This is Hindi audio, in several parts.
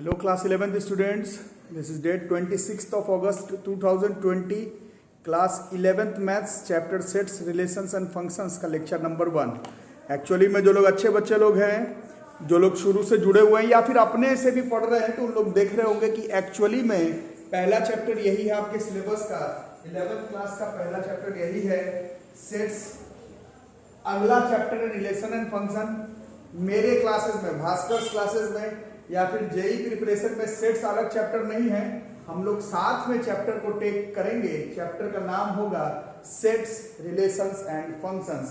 Hello class 11th students, this is date 26th of August 2020, class 11th maths chapter sets relations and functions का लेक्चर नंबर 1। एक्चुअली में जो लोग अच्छे बच्चे लोग हैं, जो लोग शुरू से जुड़े हुए हैं या फिर अपने से भी पढ़ रहे हैं, तो उन लोग देख रहे होंगे कि एक्चुअली में पहला चैप्टर यही है आपके सिलेबस का। 11th क्लास का पहला चैप्टर यही है सेट्स। अगला चैप्टर है रिलेशन एंड फंक्शन। मेरे क्लासेस में, भास्कर क्लासेस में या फिर जेई प्रिपरेशन में सेट्स अलग चैप्टर नहीं है, हम लोग साथ में चैप्टर को टेक करेंगे। चैप्टर का नाम होगा सेट्स रिलेशंस एंड फंक्शंस।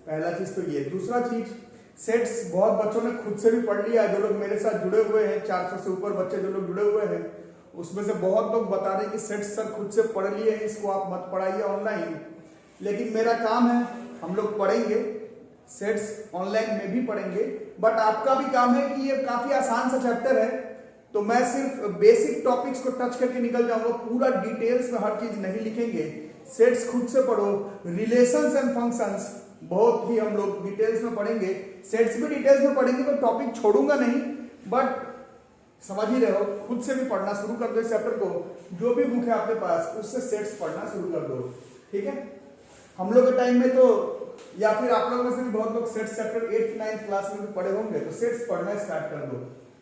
पहला चीज तो ये। दूसरा चीज, सेट्स बहुत बच्चों ने खुद से भी पढ़ लिया। जो लोग मेरे साथ जुड़े हुए हैं, 400 से ऊपर बच्चे जो लोग जुड़े हुए हैं, उसमें से बहुत लोग बता रहे हैं कि सेट्स सर खुद से पढ़ लिए हैं, इसको आप मत पढ़ाइए ऑनलाइन। लेकिन मेरा काम है, हम लोग पढ़ेंगे, सेट्स ऑनलाइन में भी पढ़ेंगे, बट आपका भी काम है कि ये काफी आसान सा चैप्टर है, तो मैं सिर्फ बेसिक टॉपिक्स को टच करके निकल जाऊंगा। पूरा डिटेल्स में हर चीज नहीं लिखेंगे। सेट्स खुद से पढ़ो, रिलेशंस एंड फंक्शंस बहुत ही हम लोग डिटेल्स में पढ़ेंगे। सेट्स भी डिटेल्स में पढ़ेंगे, तो टॉपिक छोड़ूंगा नहीं, बट समझ ही रहे हो, खुद से भी पढ़ना शुरू कर दो इस चैप्टर को। जो भी बुक है आपके पास, उससे सेट्स पढ़ना शुरू कर दो, ठीक है। हम लोग के टाइम में तो, या फिर आप लोगों में से भी बहुत लोग sets chapter 8th 9th class में भी पढ़े होंगे, तो सेट्स पढ़ना स्टार्ट कर दो।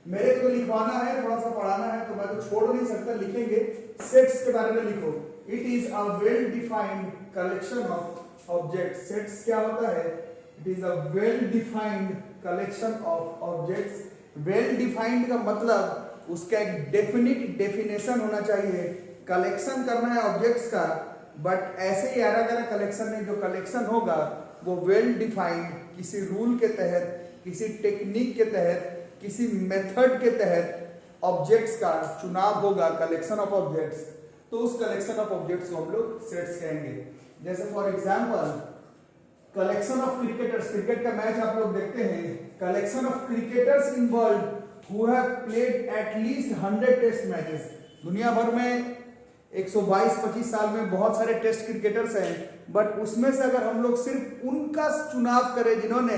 मेरे को लिखवाना है, थोड़ा सा पढ़ाना है, तो मैं तो छोड़ नहीं सकता, लिखेंगे। सेट्स के बारे में लिखो। It is a well defined collection of objects. Sets क्या होता है? It is a well defined collection of objects. Well defined का मतलब उसका एक डेफिनिट डेफिनेशन होना चाहिए। कलेक्शन करना है ऑब्जेक्ट्स का, बट ऐसे ही अलग अलग कलेक्शन नहीं। जो कलेक्शन होगा वो वेल डिफाइंड, किसी रूल के तहत, किसी टेक्निक के तहत, किसी मेथड के तहत ऑब्जेक्ट्स का चुनाव होगा, कलेक्शन ऑफ ऑब्जेक्ट्स। तो उस कलेक्शन ऑफ ऑब्जेक्ट्स को हम लोग सेट्स कहेंगे। जैसे for example, collection of cricketers. Cricket का मैच आप लोग देखते हैं। Collection of cricketers in world who have played at least 100 test matches. दुनिया भर में 122-25 साल में बहुत सारे टेस्ट क्रिकेटर्स हैं, बट उसमें से अगर हम लोग सिर्फ उनका चुनाव करें जिन्होंने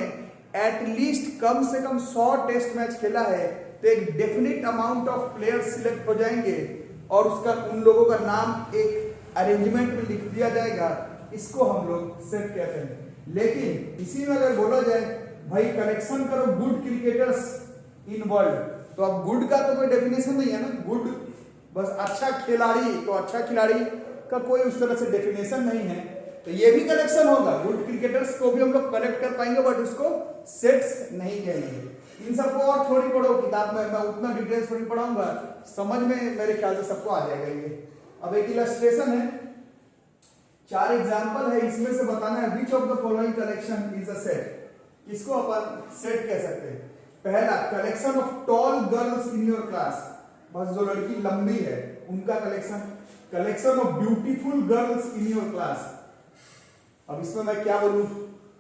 एटलीस्ट कम से कम 100 टेस्ट मैच खेला है, तो एक definite amount of players select हो जाएंगे और उसका, उन लोगों का नाम एक अरेंजमेंट में लिख दिया जाएगा। इसको हम लोग सेट कहते हैं। लेकिन इसी में अगर बोला जाए भाई कलेक्शन करो गुड क्रिकेटर्स इन वर्ल्ड, तो अब गुड का तो कोई डेफिनेशन नहीं है ना। गुड बस अच्छा खिलाड़ी, तो अच्छा खिलाड़ी का कोई उस तरह से डेफिनेशन नहीं है, तो ये भी कलेक्शन होगा। गुड क्रिकेटर्स को भी हम लोग कलेक्ट कर पाएंगे, बट उसको सेट्स नहीं कहेंगे। इन सबको और थोड़ी पढ़ो किताब में, मैं उतना डिटेल्स थोड़ी पढ़ाऊंगा, समझ में मेरे ख्याल से सबको आ जाएगा ये। अब एक इलस्ट्रेशन है, 4 एग्जाम्पल है, इसमें से बताना है which of the following collection is a set. इसको अपन सेट कह सकते हैं। पहला, collection of tall girls in your class. बस जो लड़की लंबी है उनका collection. Collection of beautiful girls in your class. अब इसमें मैं क्या बोलूं,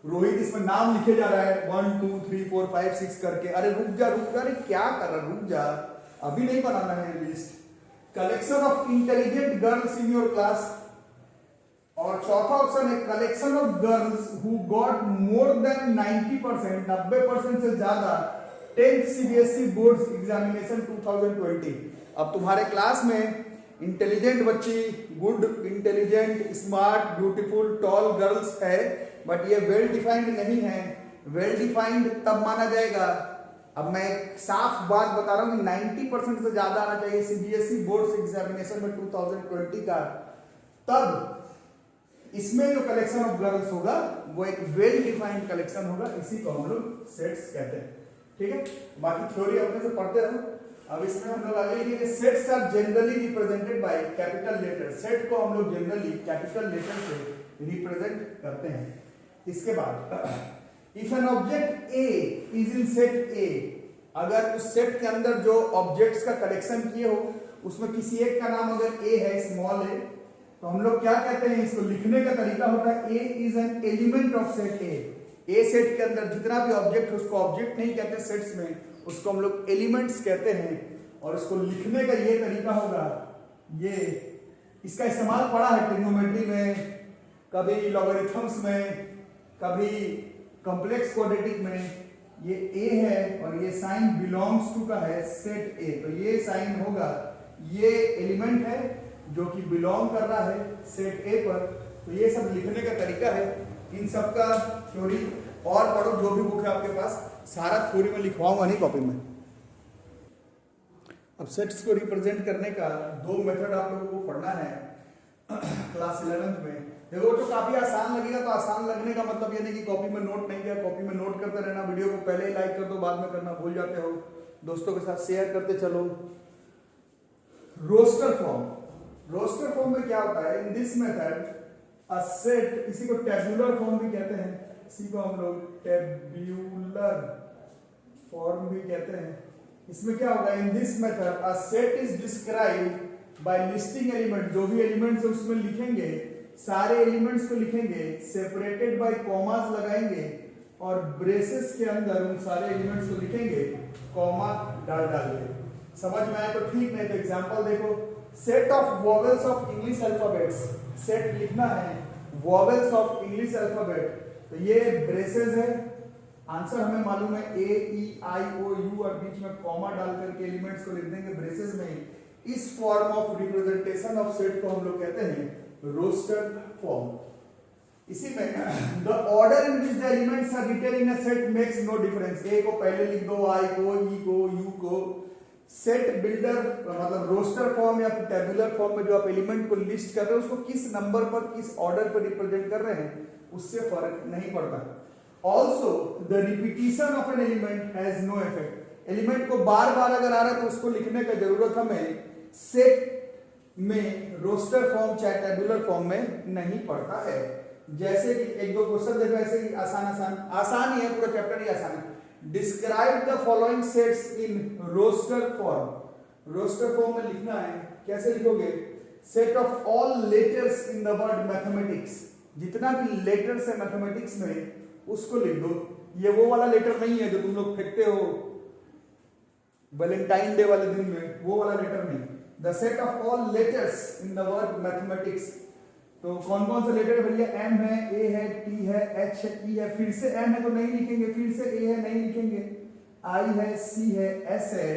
रोहित इसमें नाम लिखे जा रहा है 1 2 3 4 5 6 करके। अरे रुक जा, अरे क्या कर रहा, रुक जा, अभी नहीं बनाना है list. Collection of intelligent girls in your class. और चौथा ऑप्शन है collection of girls who got more than 90%, 90% से ज्यादा 10th सीबीएसई बोर्ड एग्जामिनेशन 2020। अब तुम्हारे क्लास में इंटेलिजेंट बच्ची, good, intelligent, smart, beautiful, toll girls है, बट ये वेल डिफाइंड नहीं है। वेल डिफाइंड तब माना जाएगा, अब मैं एक साफ बात बता रहा हूं कि 90% से ज्यादा आना चाहिए सीबीएसई बोर्ड एग्जामिनेशन में 2020 का, तब इसमें जो कलेक्शन ऑफ गर्ल्स होगा वो एक वेल डिफाइंड कलेक्शन होगा। इसी को हम लोग सेट्स कहते हैं, ठीक है। बाकी थ्योरी अपने से पढ़ते रहो। अब इसमें हम लोग आगे लिखेंगे sets are generally represented by capital letter. Set को हम लोग जनरली कैपिटल लेटर से रिप्रेजेंट करते हैं। इसके बाद if an object A is in set A, अगर उस सेट के अंदर जो ऑब्जेक्ट्स का कलेक्शन किए हो उसमें किसी एक का नाम अगर ए है, स्मॉल ए, तो हम लोग क्या कहते हैं, इसको लिखने का तरीका होता है A is an element of set A. A set के अंदर जितना भी ऑब्जेक्ट है उसको ऑब्जेक्ट नहीं कहते सेट्स में, उसको हम लोग एलिमेंट्स कहते हैं। और इसको लिखने का ये तरीका होगा, ये इसका इस्तेमाल पड़ा है ट्रिग्नोमेट्री में, कभी लॉगरिथम्स में, कभी कॉम्प्लेक्स क्वाड्रेटिक में, ये ए है और ये साइन बिलोंग्स टू का है सेट ए, तो ये साइन होगा, ये एलिमेंट है जो कि बिलोंग कर रहा है सेट ए पर। तो ये सब लिखने का तरीका है, इन सब का थ्योरी और पढ़ो, जो भी बुक है आपके पास, सारा थ्योरी में लिखवाऊंगा नहीं कॉपी में। अब सेट्स को रिप्रेजेंट करने का दो मेथड आप लोगों को पढ़ना है क्लास 11th में। देखो तो काफी आसान लगेगा, तो आसान लगने का मतलब ये नहीं कि कॉपी में नोट नहीं किया, कॉपी में नोट करते रहना। वीडियो को पहले ही लाइक कर दो, बाद में करना भूल जाते हो, दोस्तों के साथ शेयर करते चलो। रोस्टर फॉर्म, रोस्टर फॉर्म में क्या होता है, in this method a set, इसी को टेबुलर फॉर्म भी कहते हैं, इसी को हम लोग टेब्यूलर फॉर्म भी कहते हैं। इसमें क्या होगा, in this method a set is described bye listing element, जो भी एलिमेंट्स है उसमें लिखेंगे, सारे एलिमेंट्स को लिखेंगे, सेपरेटेड बाय कॉमास लगाएंगे और ब्रेसेस के अंदर उन सारे एलिमेंट्स को लिखेंगे कॉमा डाल डाल के। समझ में आए तो ठीक, नहीं तो एग्जांपल देखो, set of vowels of English alphabets, set लिखना है वॉवेल्स ऑफ इंग्लिश अल्फाबेट, तो ये ब्रेसेस है, आंसर हमें मालूम है ए ई आई ओ यू और बीच में कॉमा डाल करके एलिमेंट्स को लिख देंगे ब्रेसेस में। इस form of representation of set को हम लोग कहते हैं रोस्टर फॉर्म। इसी में the order in which the elements are written in a set makes no difference, A को पहले लिख दो, आई को, ई को, यू को। सेट बिल्डर मतलब रोस्टर फॉर्म या फिर टेबुलर फॉर्म में जो आप एलिमेंट को लिस्ट कर रहे हो उसको किस नंबर पर, किस ऑर्डर पर रिप्रेजेंट कर रहे हैं उससे फर्क नहीं पड़ता। Also the repetition of an element has no effect, element को बार बार अगर आ रहा है तो उसको लिखने का जरूरत हमें सेट में रोस्टर फॉर्म चाहे टेबुलर फॉर्म में नहीं पड़ता है। जैसे कि एक दो क्वेश्चन देखो, ऐसे ही आसान ही है, पूरा चैप्टर ही आसान है। Describe the following sets in roster form, roster form में लिखना है, कैसे लिखोगे, set of all letters in the word mathematics, जितना भी लेटर्स है मैथमेटिक्स में उसको लिख दो। ये वो वाला लेटर नहीं है जो तुम लोग फेंकते हो वैलेंटाइन डे वाले दिन में, वो वाला लेटर नहीं। The set of all letters in the word mathematics, तो कौन कौन से लेटर है भैया, एम है, ए है, टी है, एच है, ई है, फिर से एम है तो नहीं लिखेंगे, फिर से ए है नहीं लिखेंगे, आई है, सी है, एस है,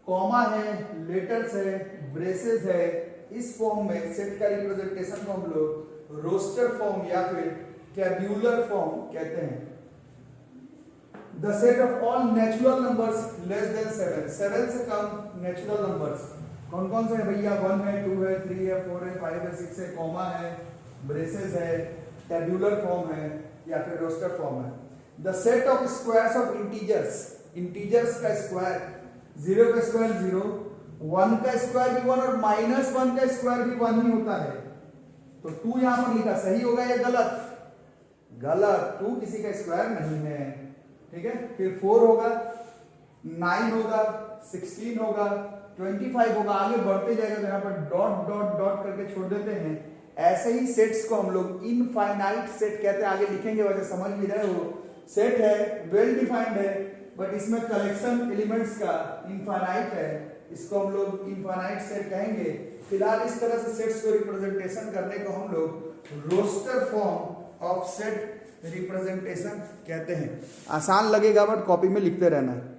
कॉमा है, लेटर्स है, ब्रेसेस है। इस फॉर्म में सेट का रिप्रेजेंटेशन को हम लोग रोस्टर फॉर्म या फिर टेबुलर फॉर्म कहते हैं। The set of all natural numbers less than 7, 7 से कम नेचुरल नंबर्स कौन कौन से है भैया, 1 है, 2 है, 3 है, 4 है, 5 है, 6 है, कॉमा है, ब्रेसेस है, टेबुलर फॉर्म है या फिर रोस्टर फॉर्म है। The set of squares of integers, integers का स्क्वायर, 0 का स्क्वायर 0, 1 का स्क्वायर भी 1 और -1 का स्क्वायर भी 1 ही होता है। तो 2 यहां पर लिखा, सही होगा या गलत, गलत, 2 किसी का स्क्वायर नहीं है, ठीक है। फिर 4 होगा, 9 होगा, 16 होगा, 25 होगा, आगे बढ़ते जाएगा, तो यहाँ पर डॉट डॉट डॉट करके छोड़ देते हैं। ऐसे ही सेट्स को हम लोग इनफाइनाइट सेट कहते हैं, आगे लिखेंगे, वैसे समझ भी रहे हो। सेट है, वेल डिफाइंड है, बट इसमें कलेक्शन एलिमेंट्स का इनफाइनाइट है, इसको हम लोग इनफाइनाइट सेट कहेंगे। फिलहाल इस तरह से सेट्स को रिप्रेजेंटेशन करने को हम लोग roster form of set representation कहते हैं। आसान लगेगा बट कॉपी में लिखते रहना है।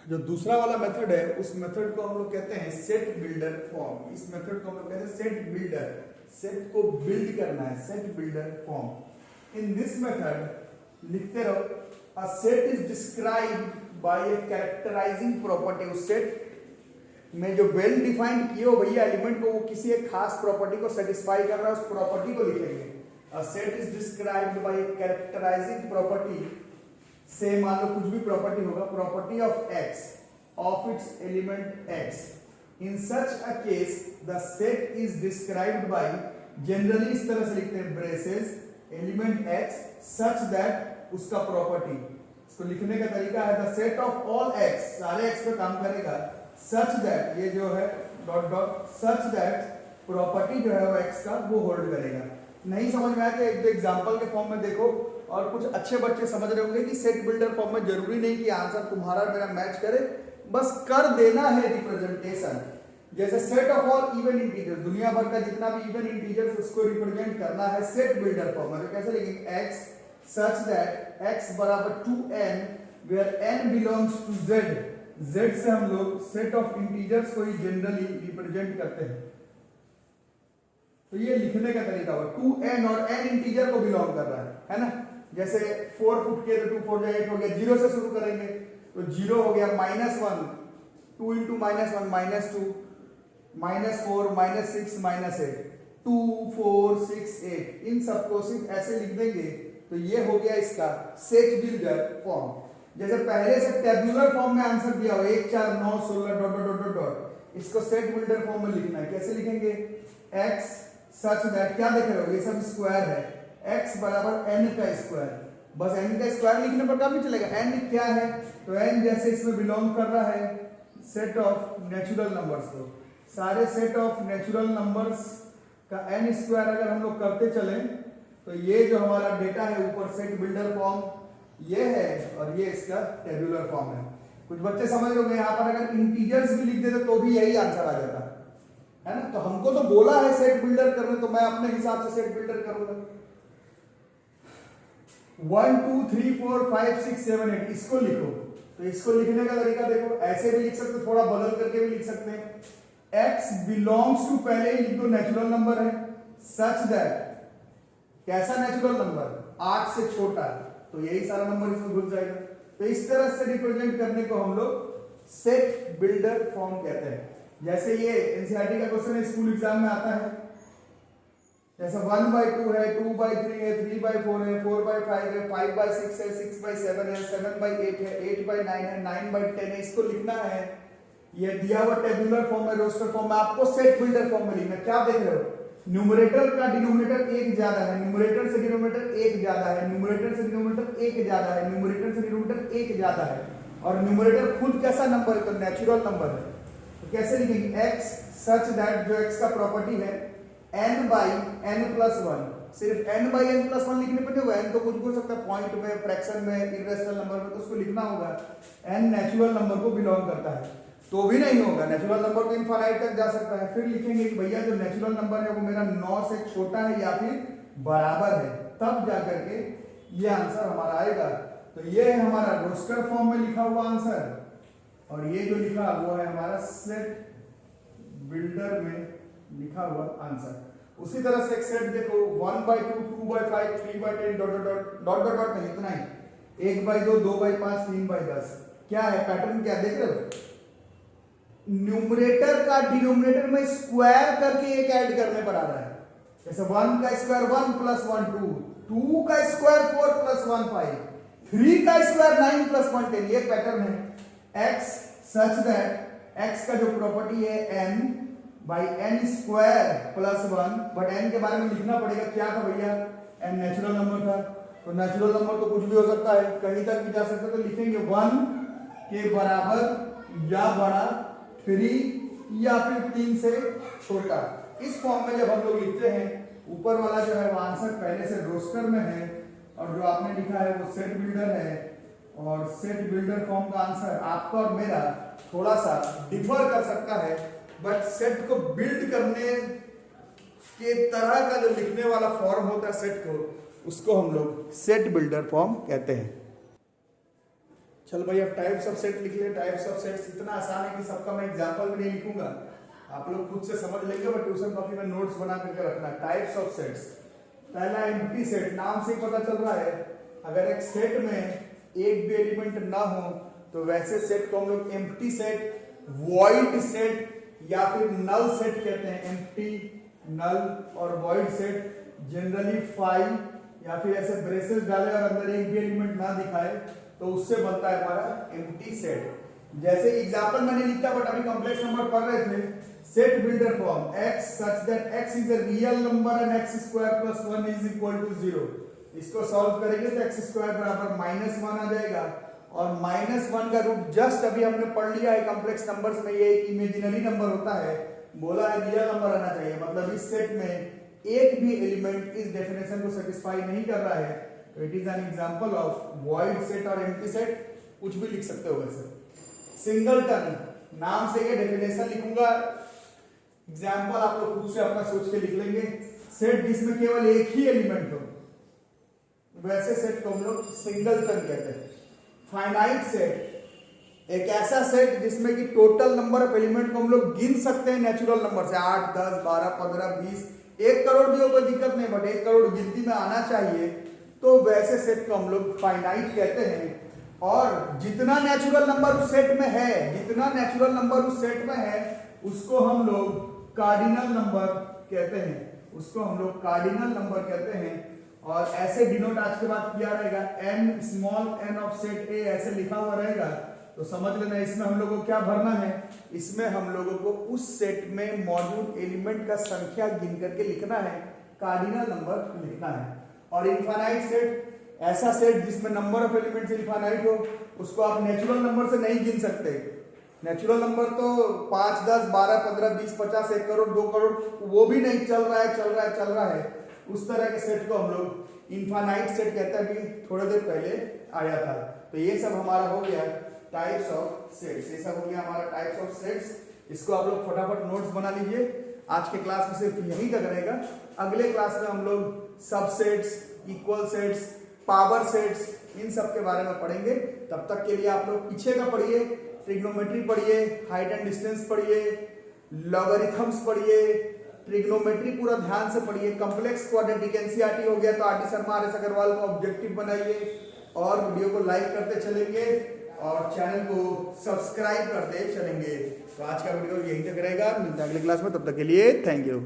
जो दूसरा वाला मेथड है उस मेथड को हम लोग कहते हैं सेट बिल्डर फॉर्म। इस मेथड को हम लोग कहते हैं सेट बिल्डर, सेट को बिल्ड करना है, set builder form. In this method लिखते रहो, a set is described bye A characterising property. उस सेट में जो वेल डिफाइंड किए हो भैया एलिमेंट को, वो किसी एक खास प्रॉपर्टी को सेटिस्फाई कर रहा है, उस प्रॉपर्टी को लिखेंगे। A set is described bye A characterising property से, मान लो कुछ भी प्रॉपर्टी होगा, property of x of its element x. In such a case the set is described bye, generally इस तरह से लिखते हैं, braces element x such that उसका प्रॉपर्टी। इसको लिखने का तरीका है the set of all x, सारे एक्स पे काम करेगा, सच दैट, ये जो है dot dot, such that property जो है वो एक्स का वो होल्ड करेगा। नहीं समझ में आया तो एक दो एग्जांपल के फॉर्म में देखो, और कुछ अच्छे बच्चे समझ रहे होंगे कि सेट बिल्डर फॉर्म में जरूरी नहीं कि आंसर तुम्हारा मेरा मैच करे, बस कर देना है रिप्रेजेंटेशन। जैसे set of all even integers, दुनिया भर का जितना भी इवन इंटीजर्स उसको रिप्रेजेंट करना है सेट बिल्डर फॉर्म में। तो कैसे लिखेंगे, एक्स सच दैट x बराबर 2n where n belongs to z। z से हम लोग सेट ऑफ इंटीजर्स को ही जनरली रिप्रेजेंट करते हैं। तो ये लिखने का तरीका हुआ 2n और n इंटीजर को बिलोंग कर रहा है ना। जैसे 4 पुट किए तो 2 4 8 हो गया, 0 से शुरू करेंगे तो 0 हो गया, -1, 2 into -1 -2, -4 -6 -8, 2 4 6 8, इन सबको सिर्फ ऐसे लिख देंगे तो ये हो गया इसका सेट बिल्डर फॉर्म। जैसे पहले से टेबुलर फॉर्म में आंसर दिया हो 1 4 9 16 डॉट डॉट डॉट डॉट, इसको सेट बिल्डर फॉर्म में लिखना है। कैसे लिखेंगे? x सच दैट, क्या देख रहे हो ये सब स्क्वायर है, x बराबर n का स्क्वायर, बस n का स्क्वायर लिखने पर काम नहीं चलेगा। n क्या है? तो n जैसे इसमें बिलोंग कर रहा है सेट ऑफ नेचुरल नंबर्स को, सारे सेट ऑफ नेचुरल नंबर्स का n स्क्वायर अगर हम लोग करते चले तो ये जो हमारा डेटा है ऊपर सेट बिल्डर फॉर्म ये है और ये इसका टेबुलर फॉर्म है। कुछ बच्चे समझ रहे होंगे यहाँ पर अगर इंटीजर्स भी लिख देते तो भी यही आंसर आ जाता है ना। तो हमको तो बोला है सेट बिल्डर करने, तो मैं अपने हिसाब से सेट बिल्डर करूंगा। 1 2 3 4 5 6 7 8 इसको लिखो। तो इसको लिखने का तरीका देखो, ऐसे भी लिख सकते हो, थोड़ा बदल करके भी लिख सकते हैं। x बिलोंग्स टू, पहले ही लिख दो नेचुरल नंबर है, सच दैट, कैसा नेचुरल नंबर? 8 से छोटा, तो यही सारा नंबर इसमें घुस जाएगा। तो इस तरह से रिप्रेजेंट करने को हम लोग सेट बिल्डर फॉर्म कहते हैं। जैसे ये एनसीईआरटी का क्वेश्चन है, स्कूल एग्जाम में आता है, जैसे 1/2 है, 2/3 है, 3/4 है, 4/5 है, 5/6 है, 6/7 है, 7/8 है, 8/9 है, 9/10 है, इसको लिखना है। ये दिया हुआ टेबुलर फॉर्म में, रोस्टर फॉर्म में, आपको सेट बिल्डर फॉर्म में लिखना। क्या देख रहे हो? न्यूमरेटर का डिनोमिनेटर 1 ज्यादा है, न्यूमरेटर से डिनोमिनेटर 1 ज्यादा है, न्यूमरेटर से डिनोमिनेटर 1 ज्यादा है, न्यूमरेटर से डिनोमिनेटर 1 ज्यादा है, और न्यूमरेटर खुद कैसा नंबर है? तो नेचुरल नंबर है। तो कैसे लिखेंगे? x सच दैट, जो x का प्रॉपर्टी है n/n+1, सिर्फ n/n+1 लिखने पर नहीं होगा, n तो कुछ भी हो सकता है, पॉइंट में, फ्रैक्शन में, इर्रेशनल नंबर में, तो उसको लिखना होगा n नेचुरल नंबर को बिलोंग करता है, तो भी नहीं होगा, नेचुरल नंबर तो इनफाइनाइट तक जा सकता है। फिर लिखेंगे कि भैया जो नेचुरल नंबर है वो मेरा 9 से छोटा है या फिर बराबर है, तब जाकर के ये आंसर हमारा आएगा। तो ये है हमारा रोस्टर फॉर्म में लिखा हुआ आंसर, और ये जो लिखा वो है हमारा सेट बिल्डर में लिखा हुआ आंसर। उसी तरह से एक सेट देखो, 1/2 2/5 3/10 dot dot dot dot dot नहीं, इतना ही, 1/2 2/5 3/10। क्या है पैटर्न? क्या देख रहे हो? न्यूमरेटर का डिनोमिनेटर में स्क्वायर करके एक ऐड करने पर आ रहा है। जैसे 1 का स्क्वायर 1 + 1 2, 2 का स्क्वायर 4 + 1 5, 3 का स्क्वायर 9 + 1 10, ये पैटर्न है। x सच दैट, x का जो प्रॉपर्टी है n/n² + 1, बट n के बारे में लिखना पड़ेगा, क्या था भैया? n नेचुरल नंबर था, तो नेचुरल नंबर तो कुछ भी हो सकता है, कहीं तक भी जा सकता है, तो लिखेंगे 1 के बराबर या बड़ा, 3 या फिर 3 से छोटा। इस फॉर्म में जब हम लोग लिखते हैं, ऊपर वाला जो है वो आंसर पहले से रोस्टर में है, और जो आपने लिखा है वो सेट बिल्डर है, और सेट बिल्डर फॉर्म का आंसर आपका और मेरा थोड़ा सा डिफर कर सकता है, बट सेट को बिल्ड करने के तरह का जो लिखने वाला फॉर्म होता है सेट को, उसको हम लोग सेट बिल्डर फॉर्म कहते हैं। चल भाई, अब टाइप्स ऑफ सेट लिख ले। टाइप्स ऑफ सेट्स इतना आसान है कि सबका मैं एग्जांपल भी नहीं लिखूंगा, आप लोग खुद से समझ लेंगे, बट ट्यूशन कॉपी में नोट्स बना करके रखना। टाइप्स ऑफ सेट्स, पहला एम्प्टी सेट, नाम से ही पता चल रहा है, अगर एक सेट में एक भी एलिमेंट ना हो तो वैसे सेट को हम लोग एम्प्टी सेट, वॉइड सेट या फिर नल सेट कहते हैं। एम्प्टी, नल और वॉइड सेट जनरली 5 या फिर ऐसे ब्रेसेस डाले और अंदर एक भी एलिमेंट ना दिखाए तो उससे बनता है हमारा एम्प्टी सेट। जैसे एग्जांपल मैंने लिखा, बट अभी कॉम्प्लेक्स नंबर पढ़ रहे थे। Set builder form, x such that x is a real number and x² + 1 = 0। इसको सॉल्व करेंगे तो x² बराबर -1 आ जाएगा, और -1 का रूट जस्ट अभी हमने पढ़ लिया है कॉम्प्लेक्स नंबर्स में, ये एक इमेजिनरी नंबर होता है, बोला है रियल नंबर आना चाहिए, मतलब इस सेट में एक भी एलिमेंट इस डेफिनेशन को सेटिस्फाई नहीं कर रहा है, तो it is an example of void set और एम्प्टी सेट, कुछ भी लिख सकते हो वैसे। सिंगलटन, नाम से ये डेफिनेशन लिखूंगा, एग्जांपल आप लोग खुद से अपना सोच के लिख लेंगे। सेट जिसमें केवल एक ही एलिमेंट हो, वैसे सेट को हम लोग सिंगलटन कहते हैं। फाइनाइट सेट एक ऐसा सेट जिसमें कि टोटल नंबर ऑफ एलिमेंट को हम लोग गिन सकते हैं नेचुरल नंबर से, 8, 10, 12, 15, 20, 1 करोड़ भी हो कोई दिक्कत नहीं, बट 1 करोड़ गिनती में आना चाहिए, तो वैसे सेट को हम लोग फाइनाइट कहते हैं। और जितना नेचुरल नंबर उस सेट में है, जितना नेचुरल नंबर उस सेट में है, उसको हम लोग कार्डिनल नंबर कहते हैं, उसको हम लोग कार्डिनल नंबर कहते हैं। और ऐसे डिनोट आज के बाद किया रहेगा, n small n of set A ऐसे लिखा हुआ रहेगा, तो समझ लेना इसमें हम लोगों को क्या भरना है, इसमें हम लोगों को उस सेट में मौजूद एलिमेंट का संख्या गिन करके लिखना है, कार्डिनल नंबर लिखना है। और इनफाइनाइट सेट ऐसा सेट जिसमें नंबर ऑफ एलिमेंट्स इनफाइनाइट हो, उसको आप नेचुरल नंबर से नहीं गिन सकते। नेचुरल नंबर तो 5, 10, 12, 15, 20, 50, 1 करोड़, 2 करोड़, वो भी नहीं चल रहा है। उस तरह के सेट को हम लोग इनफाइनाइट सेट कहते हैं, अभी थोड़ी देर पहले आया था। तो ये सब हमारा हो गया टाइप्स ऑफ सेट्स, ये सब हो गया हमारा टाइप्स ऑफ सेट्स। इसको आप लोग फटाफट नोट्स बना लीजिए। आज के क्लास में सिर्फ यही तक रहेगा। अगले क्लास में हम लोग subsets, equal sets, power sets, इन सब के बारे में पढ़ेंगे। तब तक के लिए आप लोग पीछे का पढ़िए, ट्रिग्नोमेट्री पढ़िए, हाइट एंड डिस्टेंस पढ़िए, लॉगरिथम्स पढ़िए, ट्रिग्नोमेट्री पूरा ध्यान से पढ़िए। कॉम्प्लेक्स क्वाड्रेटिक एनसीईआरटी हो गया तो R D Sharma, R S Agarwal का ऑब्जेक्टिव बनाइए और वीडियो को लाइक करते चलेंगे और चैनल को सब्सक्राइब करते चलेंगे। तो आज का वीडियो यहीं तक रहेगा, मिलते हैं अगले क्लास में, तब तक के लिए थैंक यू।